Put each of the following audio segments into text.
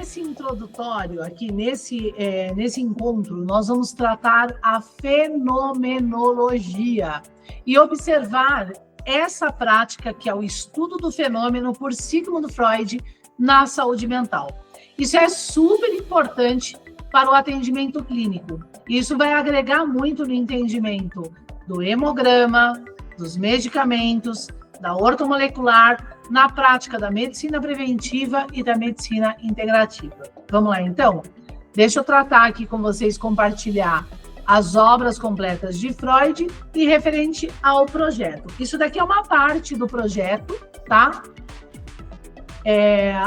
nesse introdutório, aqui nesse encontro, nós vamos tratar a fenomenologia e observar essa prática que é o estudo do fenômeno por Sigmund Freud na saúde mental. Isso é super importante para o atendimento clínico. Isso vai agregar muito no entendimento do hemograma, dos medicamentos, da ortomolecular, na prática da medicina preventiva e da medicina integrativa. Vamos lá, então? Deixa eu tratar aqui com vocês, compartilhar as obras completas de Freud e referente ao projeto. Isso daqui é uma parte do projeto, tá?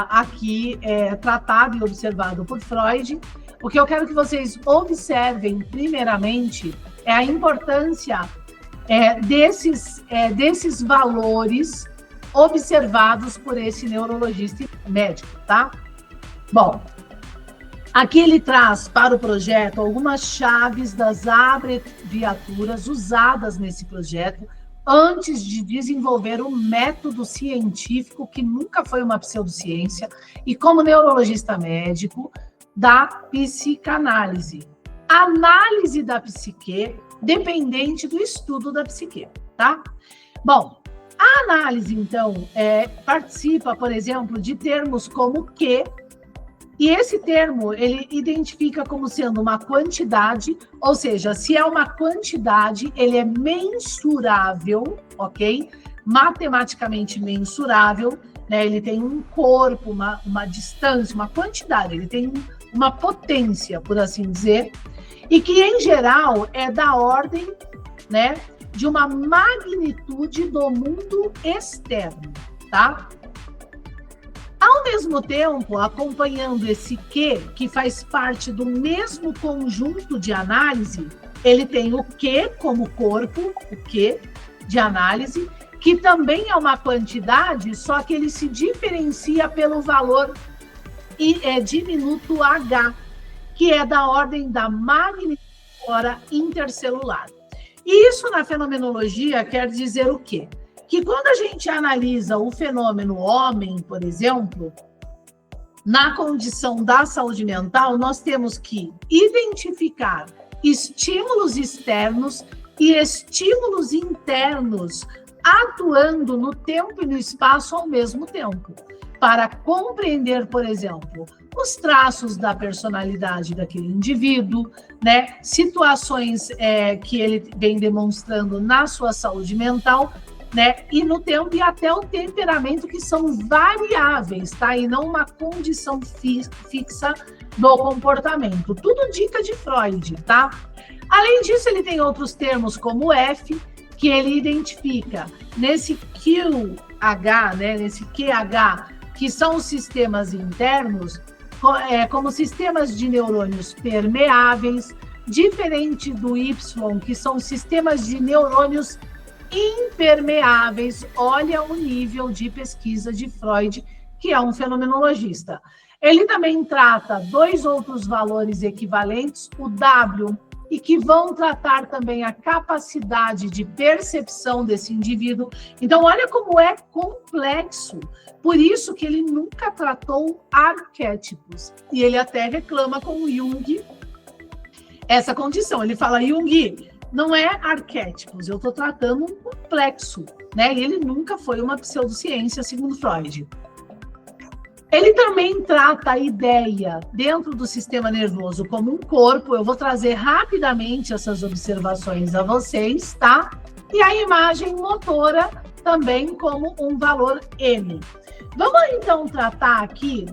Aqui é tratado e observado por Freud. O que eu quero que vocês observem, primeiramente, é a importância desses valores observados por esse neurologista médico, tá? Bom, aqui ele traz para o projeto algumas chaves das abreviaturas usadas nesse projeto antes de desenvolver um método científico que nunca foi uma pseudociência e como neurologista médico da psicanálise. Análise da psique dependente do estudo da psique, tá? Bom, a análise, então, participa, por exemplo, de termos como que, e esse termo, ele identifica como sendo uma quantidade, ou seja, se é uma quantidade, ele é mensurável, ok? Matematicamente mensurável, né? Ele tem um corpo, uma distância, uma quantidade, ele tem uma potência, por assim dizer, e que, em geral, é da ordem, né, de uma magnitude do mundo externo, tá? Ao mesmo tempo, acompanhando esse que faz parte do mesmo conjunto de análise, ele tem o que como corpo, o que de análise, que também é uma quantidade, só que ele se diferencia pelo valor diminuto H, que é da ordem da magnitude intercelular. E isso na fenomenologia quer dizer o quê? Que quando a gente analisa o fenômeno homem, por exemplo, na condição da saúde mental, nós temos que identificar estímulos externos e estímulos internos atuando no tempo e no espaço ao mesmo tempo, para compreender, por exemplo, os traços da personalidade daquele indivíduo, né? Situações que ele vem demonstrando na sua saúde mental, né? E no tempo e até o temperamento, que são variáveis, tá? E não uma condição fixa do comportamento. Tudo dica de Freud, tá? Além disso, ele tem outros termos como F, que ele identifica nesse QH, né? Nesse QH, que são os sistemas internos, como sistemas de neurônios permeáveis, diferente do Y, que são sistemas de neurônios impermeáveis. Olha o nível de pesquisa de Freud, que é um fenomenologista. Ele também trata dois outros valores equivalentes, o W, e que vão tratar também a capacidade de percepção desse indivíduo. Então, olha como é complexo. Por isso que ele nunca tratou arquétipos. E ele até reclama com Jung essa condição. Ele fala, Jung, não é arquétipos, eu estou tratando um complexo, né? E ele nunca foi uma pseudociência, segundo Freud. Ele também trata a ideia dentro do sistema nervoso como um corpo. Eu vou trazer rapidamente essas observações a vocês, tá? E a imagem motora também como um valor M. Vamos então tratar aqui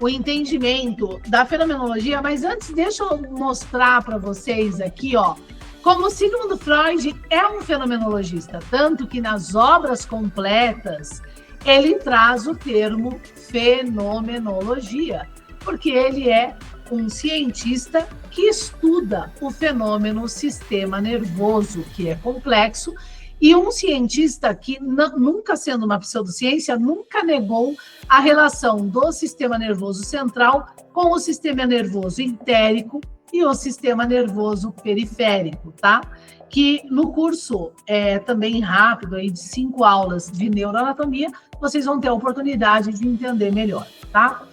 o entendimento da fenomenologia, mas antes deixa eu mostrar para vocês aqui, ó, como Sigmund Freud é um fenomenologista, tanto que nas obras completas ele traz o termo fenomenologia, porque ele é um cientista que estuda o fenômeno sistema nervoso, que é complexo, e um cientista que, nunca sendo uma pseudociência, nunca negou a relação do sistema nervoso central com o sistema nervoso entérico e o sistema nervoso periférico, tá? Que no curso também rápido, aí de 5 aulas de neuroanatomia, vocês vão ter a oportunidade de entender melhor, tá?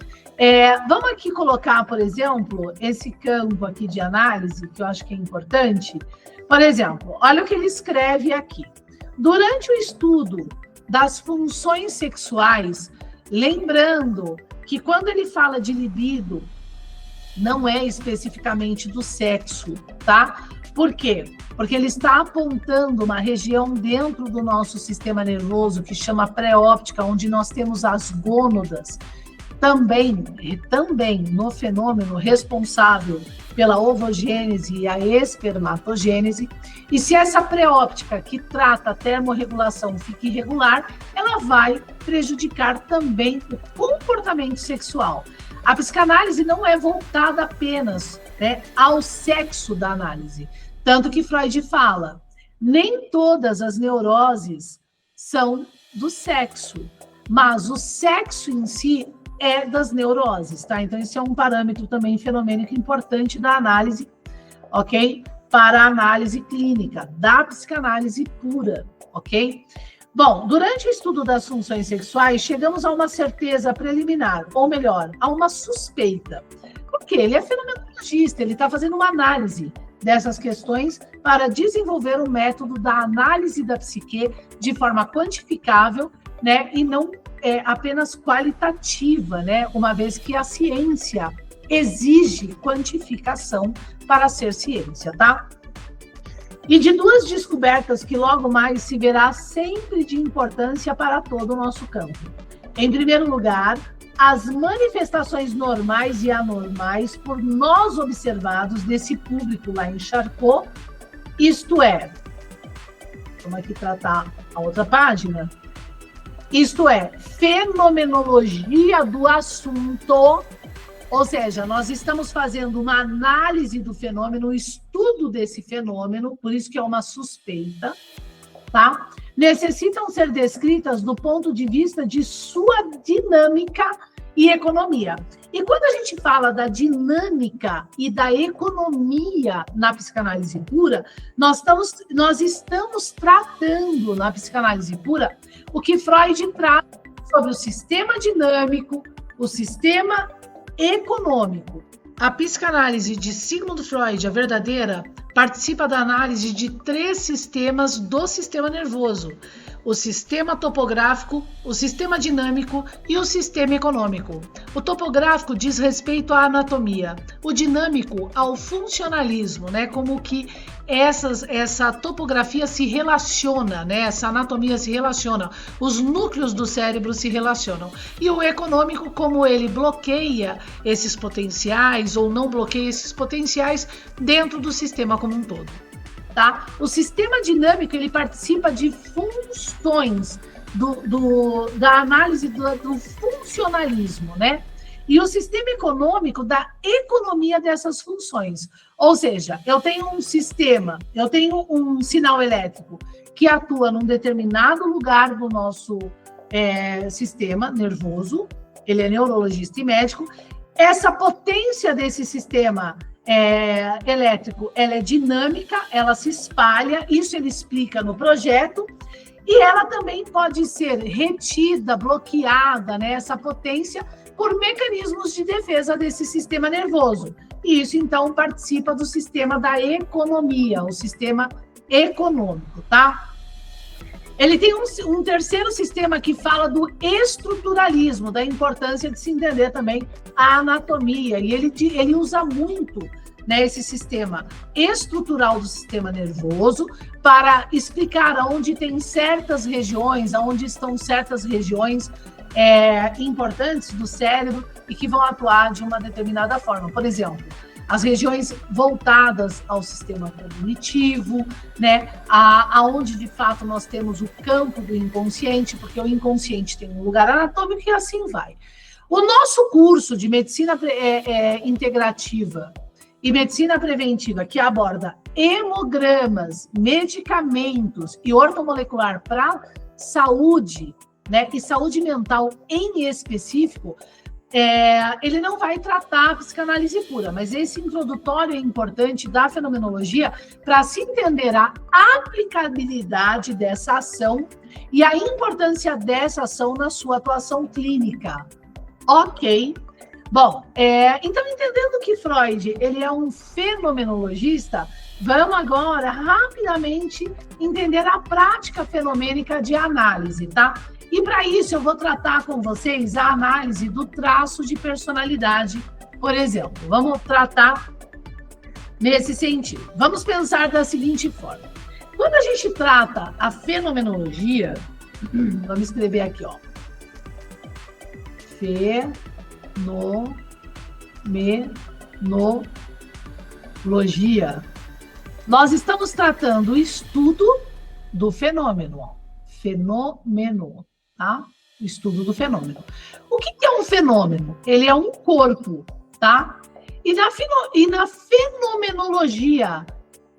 Vamos aqui colocar, por exemplo, esse campo aqui de análise, que eu acho que é importante. Por exemplo, olha o que ele escreve aqui. Durante o estudo das funções sexuais, lembrando que quando ele fala de libido, não é especificamente do sexo, tá? Por quê? Porque ele está apontando uma região dentro do nosso sistema nervoso que chama pré-óptica, onde nós temos as gônadas, também no fenômeno responsável pela ovogênese e a espermatogênese. E se essa pré-óptica que trata a termorregulação fica irregular, ela vai prejudicar também o comportamento sexual. A psicanálise não é voltada apenas, né, ao sexo da análise. Tanto que Freud fala, nem todas as neuroses são do sexo, mas o sexo em si é das neuroses, tá? Então, esse é um parâmetro também fenomênico importante da análise, ok? Para a análise clínica, da psicanálise pura, ok? Bom, durante o estudo das funções sexuais, chegamos a uma certeza preliminar, ou melhor, a uma suspeita. Porque ele é fenomenologista, ele está fazendo uma análise dessas questões para desenvolver um método da análise da psique de forma quantificável, né, e não apenas qualitativa, né, uma vez que a ciência exige quantificação para ser ciência, tá? E de duas descobertas que logo mais se verá sempre de importância para todo o nosso campo. Em primeiro lugar, as manifestações normais e anormais por nós observados desse público lá em Charcot, isto é, vamos aqui tratar a outra página, isto é, fenomenologia do assunto, ou seja, nós estamos fazendo uma análise do fenômeno, um estudo desse fenômeno, por isso que é uma suspeita, tá? Necessitam ser descritas do ponto de vista de sua dinâmica e economia. E quando a gente fala da dinâmica e da economia na psicanálise pura, nós estamos tratando na psicanálise pura o que Freud trata sobre o sistema dinâmico, o sistema econômico. A psicanálise de Sigmund Freud, a verdadeira, participa da análise de 3 sistemas do sistema nervoso: o sistema topográfico, o sistema dinâmico e o sistema econômico. O topográfico diz respeito à anatomia, o dinâmico ao funcionalismo, né? Como que essa topografia se relaciona, né? Essa anatomia se relaciona, os núcleos do cérebro se relacionam. E o econômico, como ele bloqueia esses potenciais ou não bloqueia esses potenciais dentro do sistema como um todo. Tá? O sistema dinâmico ele participa de funções da análise do funcionalismo, né? E o sistema econômico da economia dessas funções. Ou seja, eu tenho um sistema, eu tenho um sinal elétrico que atua num determinado lugar do nosso sistema nervoso, ele é neurologista e médico. Essa potência desse sistema elétrico, ela é dinâmica, ela se espalha, isso ele explica no projeto, e ela também pode ser retida, bloqueada, né, essa potência, por mecanismos de defesa desse sistema nervoso. E isso, então, participa do sistema da economia, o sistema econômico, tá? Ele tem um terceiro sistema que fala do estruturalismo, da importância de se entender também a anatomia, e ele usa muito, né, esse sistema estrutural do sistema nervoso para explicar aonde tem certas regiões, aonde estão certas regiões importantes do cérebro e que vão atuar de uma determinada forma. Por exemplo, as regiões voltadas ao sistema cognitivo, né, aonde de fato nós temos o campo do inconsciente, porque o inconsciente tem um lugar anatômico e assim vai. O nosso curso de medicina integrativa e medicina preventiva, que aborda hemogramas, medicamentos e ortomolecular para saúde, né, e saúde mental em específico, ele não vai tratar a psicanálise pura, mas esse introdutório é importante da fenomenologia para se entender a aplicabilidade dessa ação e a importância dessa ação na sua atuação clínica. Ok. Bom, então, entendendo que Freud ele é um fenomenologista, vamos agora rapidamente entender a prática fenomênica de análise, tá? E para isso eu vou tratar com vocês a análise do traço de personalidade, por exemplo. Vamos tratar nesse sentido. Vamos pensar da seguinte forma. Quando a gente trata a fenomenologia, vamos escrever aqui, ó. Fenomenologia. Nós estamos tratando o estudo do fenômeno, ó. Fenômeno, tá? O estudo do fenômeno. O que é um fenômeno? Ele é um corpo, tá? E na fenomenologia,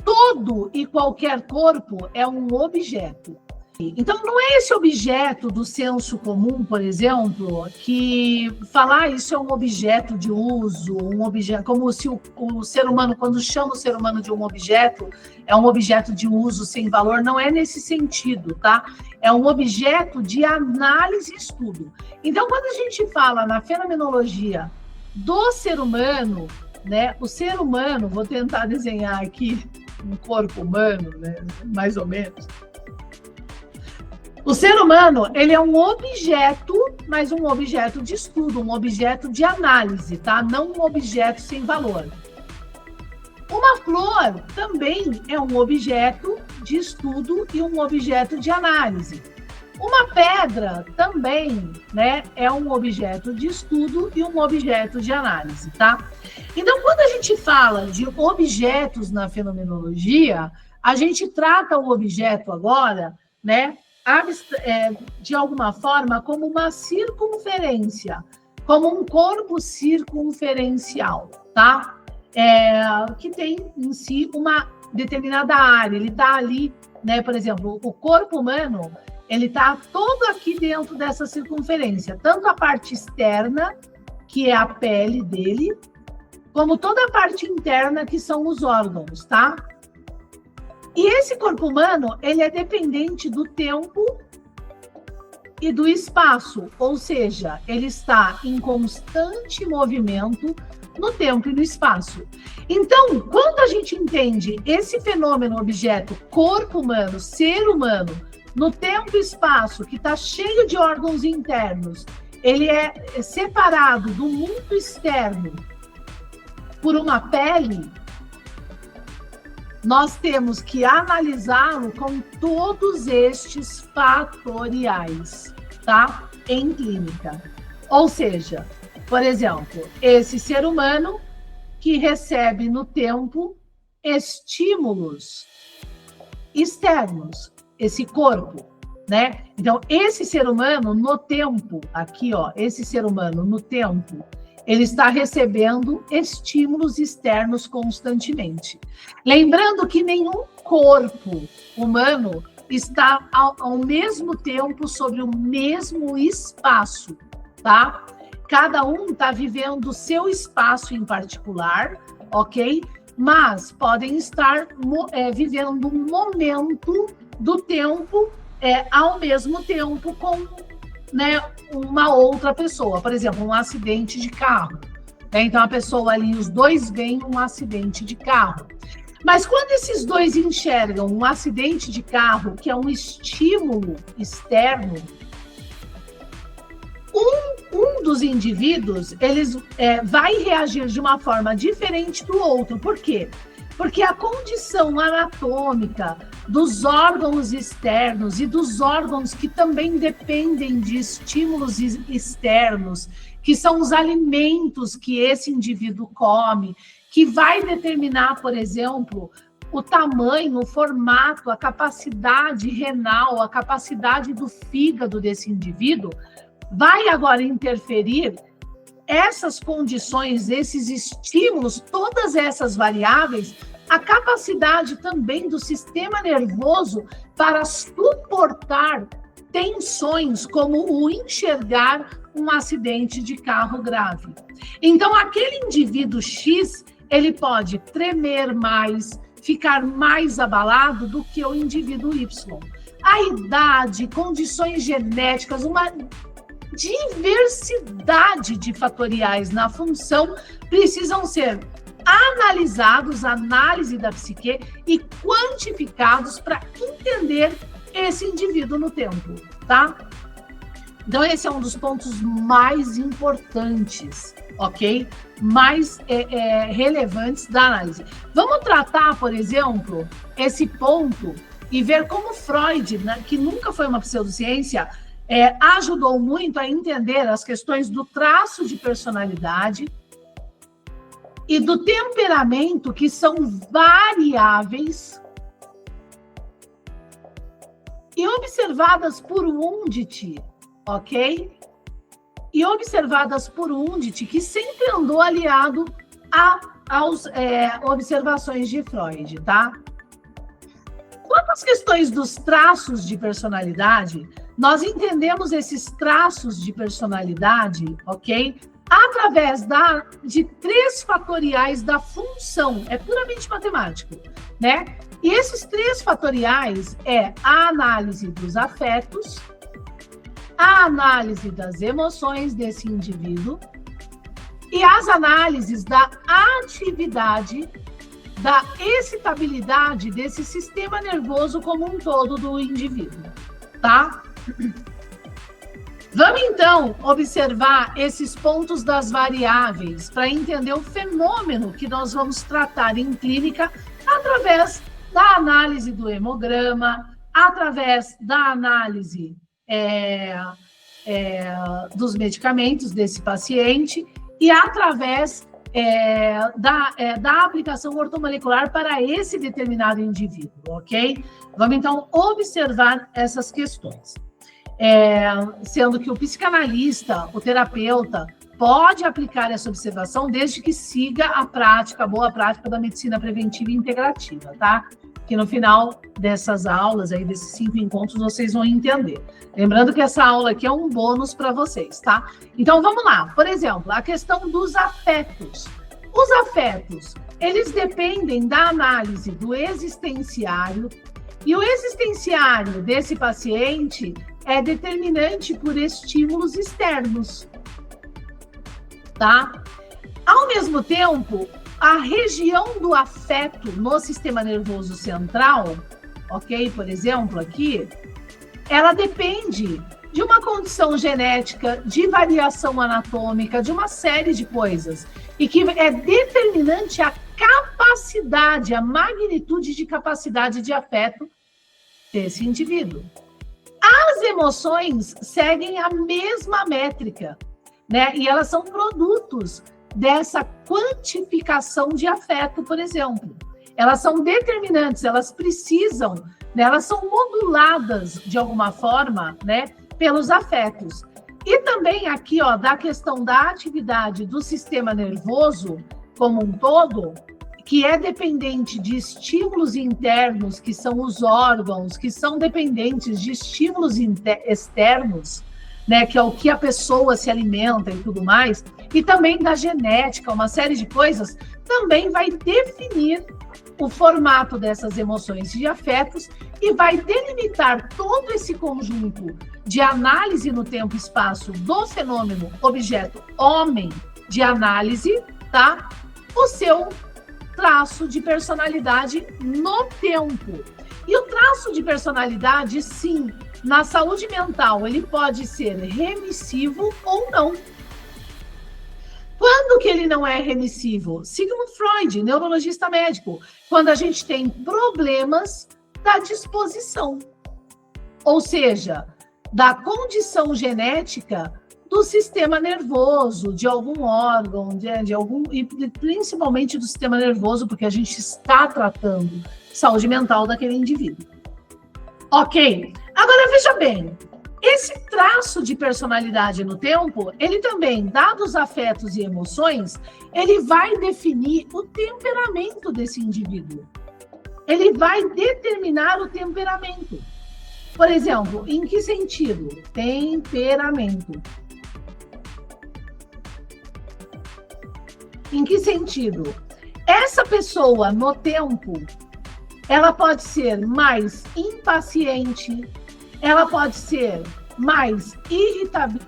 todo e qualquer corpo é um objeto. Então, não é esse objeto do senso comum, por exemplo, que falar isso é um objeto de uso, um objeto, como se o ser humano, quando chama o ser humano de um objeto, é um objeto de uso sem valor, não é nesse sentido, tá? É um objeto de análise e estudo. Então, quando a gente fala na fenomenologia do ser humano, né? O ser humano, vou tentar desenhar aqui um corpo humano, né? Mais ou menos. O ser humano, ele é um objeto, mas um objeto de estudo, um objeto de análise, tá? Não um objeto sem valor. Uma flor também é um objeto de estudo e um objeto de análise. Uma pedra também, né, é um objeto de estudo e um objeto de análise, tá? Então, quando a gente fala de objetos na fenomenologia, a gente trata o objeto agora, né, de alguma forma, como uma circunferência, como um corpo circunferencial, tá? Que tem em si uma determinada área, ele está ali, né? Por exemplo, o corpo humano, ele está todo aqui dentro dessa circunferência, tanto a parte externa, que é a pele dele, como toda a parte interna, que são os órgãos, tá? E esse corpo humano, ele é dependente do tempo e do espaço, ou seja, ele está em constante movimento no tempo e no espaço. Então, quando a gente entende esse fenômeno, objeto, corpo humano, ser humano, no tempo e espaço, que está cheio de órgãos internos, ele é separado do mundo externo por uma pele, nós temos que analisá-lo com todos estes fatoriais, tá? Em clínica. Ou seja, por exemplo, esse ser humano que recebe no tempo estímulos externos, esse corpo, né? Então, esse ser humano no tempo, aqui, ó, esse ser humano no tempo, ele está recebendo estímulos externos constantemente. Lembrando que nenhum corpo humano está ao mesmo tempo sobre o mesmo espaço, tá? Cada um está vivendo o seu espaço em particular, ok? Mas podem estar vivendo um momento do tempo ao mesmo tempo com, né, uma outra pessoa, por exemplo, um acidente de carro. Né? Então, a pessoa ali, os dois veem um acidente de carro. Mas quando esses dois enxergam um acidente de carro, que é um estímulo externo, um dos indivíduos, eles vai reagir de uma forma diferente do outro. Por quê? Porque a condição anatômica dos órgãos externos e dos órgãos que também dependem de estímulos externos, que são os alimentos que esse indivíduo come, que vai determinar, por exemplo, o tamanho, o formato, a capacidade renal, a capacidade do fígado desse indivíduo, vai agora interferir essas condições, esses estímulos, todas essas variáveis, a capacidade também do sistema nervoso para suportar tensões, como o enxergar um acidente de carro grave. Então, aquele indivíduo X, ele pode tremer mais, ficar mais abalado do que o indivíduo Y. A idade, condições genéticas, diversidade de fatoriais na função precisam ser analisados, análise da psique, e quantificados para entender esse indivíduo no tempo, tá? Então, esse é um dos pontos mais importantes, ok? Mais relevantes da análise. Vamos tratar, por exemplo, esse ponto e ver como Freud, né, que nunca foi uma pseudociência, ajudou muito a entender as questões do traço de personalidade e do temperamento, que são variáveis e observadas por Wundt, ok? E observadas por Wundt, que sempre andou aliado às observações de Freud, tá? Quanto às questões dos traços de personalidade, nós entendemos esses traços de personalidade, ok? Através de 3 fatoriais da função, é puramente matemático, né? E esses 3 fatoriais a análise dos afetos, a análise das emoções desse indivíduo e as análises da atividade, da excitabilidade desse sistema nervoso como um todo do indivíduo, tá? Vamos, então, observar esses pontos das variáveis para entender o fenômeno que nós vamos tratar em clínica através da análise do hemograma, através da análise dos medicamentos desse paciente e através da aplicação ortomolecular para esse determinado indivíduo, ok? Vamos, então, observar essas questões. Sendo que o psicanalista, o terapeuta, pode aplicar essa observação desde que siga a boa prática da medicina preventiva e integrativa, tá? Que no final dessas aulas, aí, desses 5 encontros, vocês vão entender. Lembrando que essa aula aqui é um bônus para vocês, tá? Então, vamos lá. Por exemplo, a questão dos afetos. Os afetos, eles dependem da análise do existenciário, e o existenciário desse paciente é determinante por estímulos externos, tá? Ao mesmo tempo, a região do afeto no sistema nervoso central, ok? Por exemplo, aqui, ela depende de uma condição genética, de variação anatômica, de uma série de coisas, e que é determinante a capacidade, a magnitude de capacidade de afeto desse indivíduo. As emoções seguem a mesma métrica, né? E elas são produtos dessa quantificação de afeto, por exemplo. Elas são determinantes, elas precisam, né? Elas são moduladas de alguma forma, né? Pelos afetos. E também aqui, ó, da questão da atividade do sistema nervoso como um todo, que é dependente de estímulos internos, que são os órgãos, que são dependentes de estímulos externos, né, que é o que a pessoa se alimenta e tudo mais, e também da genética, uma série de coisas, também vai definir o formato dessas emoções e de afetos e vai delimitar todo esse conjunto de análise no tempo e espaço do fenômeno objeto homem de análise, tá? O seu traço de personalidade no tempo. E o traço de personalidade, sim, na saúde mental, ele pode ser remissivo ou não. Quando que ele não é remissivo? Sigmund Freud, neurologista médico, quando a gente tem problemas da disposição, ou seja, da condição genética do sistema nervoso, de algum órgão, e principalmente do sistema nervoso, porque a gente está tratando saúde mental daquele indivíduo. Ok? Agora, veja bem, esse traço de personalidade no tempo, ele também, dados afetos e emoções, ele vai definir o temperamento desse indivíduo. Ele vai determinar o temperamento. Por exemplo, em que sentido? Temperamento. Em que sentido? Essa pessoa, no tempo, ela pode ser mais impaciente, ela pode ser mais irritável,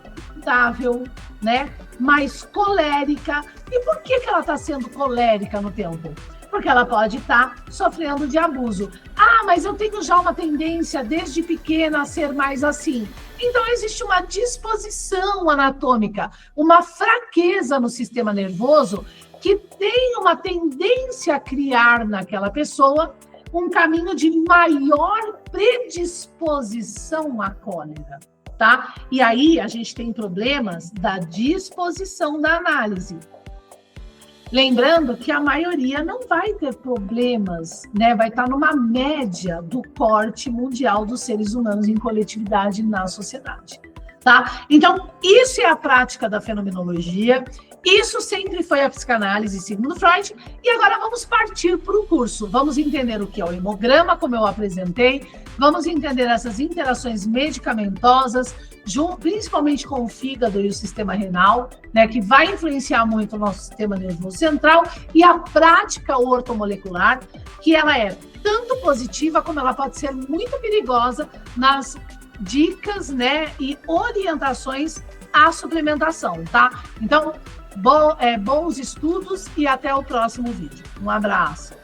irritável, né? Mais colérica. E por que ela está sendo colérica no tempo? Porque ela pode estar sofrendo de abuso. Ah, mas eu tenho já uma tendência desde pequena a ser mais assim. Então, existe uma disposição anatômica, uma fraqueza no sistema nervoso que tem uma tendência a criar naquela pessoa um caminho de maior predisposição à cólera, tá? E aí a gente tem problemas da disposição da análise. Lembrando que a maioria não vai ter problemas, né? Vai estar numa média do corte mundial dos seres humanos em coletividade na sociedade, tá? Então, isso é a prática da fenomenologia, isso sempre foi a psicanálise, segundo Freud, e agora vamos partir para o curso. Vamos entender o que é o hemograma, como eu apresentei, vamos entender essas interações medicamentosas, principalmente com o fígado e o sistema renal, né, que vai influenciar muito o nosso sistema nervoso central, e a prática ortomolecular, que ela é tanto positiva como ela pode ser muito perigosa nas dicas, né, e orientações à suplementação, tá? Então, bons estudos e até o próximo vídeo. Um abraço.